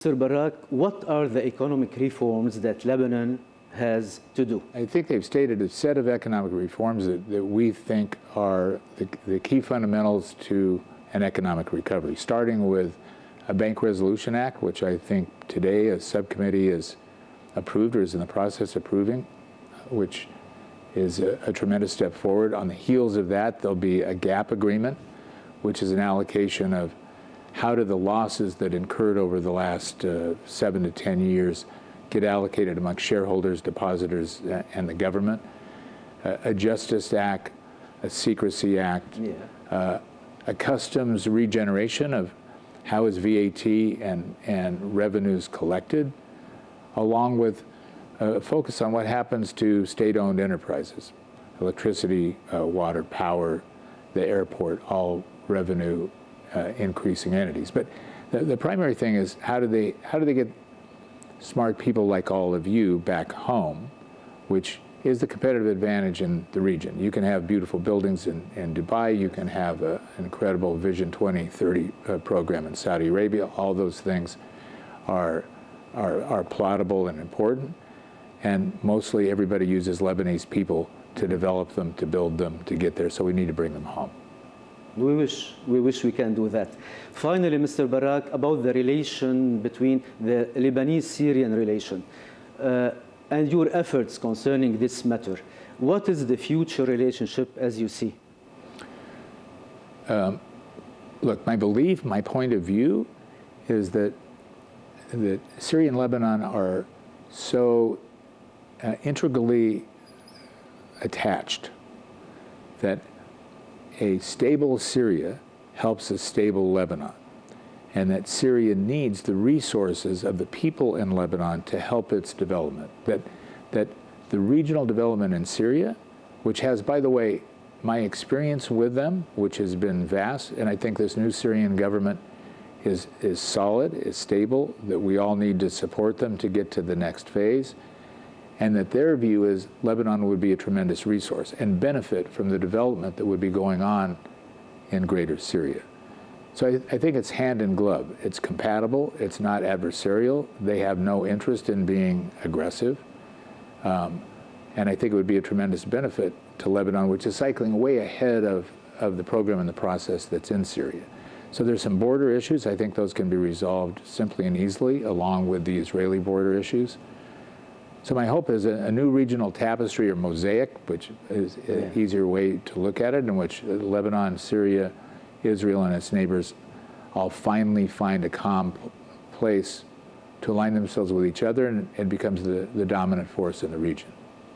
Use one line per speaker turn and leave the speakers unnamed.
Mr. Barak, what are the economic reforms that Lebanon has to do?
I think they've stated a set of economic reforms that we think are the key fundamentals to an economic recovery, starting with a Bank Resolution Act, which I think today a subcommittee is approved or is in the process of approving, which is a tremendous step forward. On the heels of that, there'll be a gap agreement, which is an allocation of how do the losses that incurred over the last 7 to 10 years get allocated among shareholders, depositors, and the government. A Justice Act, a Secrecy Act, a customs regeneration of how is VAT and revenues collected, along with a focus on what happens to state-owned enterprises, electricity, water, power, the airport, all revenue increasing entities. But the primary thing is how do they get smart people like all of you back home, which is the competitive advantage in the region. You can have beautiful buildings in Dubai, you can have an incredible Vision 2030 program in Saudi Arabia. All those things are plottable and important, and mostly everybody uses Lebanese people to develop them, to build them, to get there, so we need to bring them home.
We wish we can do that. Finally, Mr. Barak, about the relation between the Lebanese-Syrian relation and your efforts concerning this matter. What is the future relationship as you see?
Look, my belief, my point of view is that Syria and Lebanon are so integrally attached that a stable Syria helps a stable Lebanon, and that Syria needs the resources of the people in Lebanon to help its development. That the regional development in Syria, which has, by the way, my experience with them, which has been vast, and I think this new Syrian government is solid, is stable, that we all need to support them to get to the next phase, and that their view is Lebanon would be a tremendous resource and benefit from the development that would be going on in greater Syria. So I think it's hand in glove. It's compatible, it's not adversarial, they have no interest in being aggressive, and I think it would be a tremendous benefit to Lebanon, which is cycling way ahead of the program and the process that's in Syria. So there's some border issues. I think those can be resolved simply and easily, along with the Israeli border issues. So my hope is a new regional tapestry or mosaic, which is an easier way to look at it, in which Lebanon, Syria, Israel, and its neighbors all finally find a calm place to align themselves with each other, and it becomes the dominant force in the region.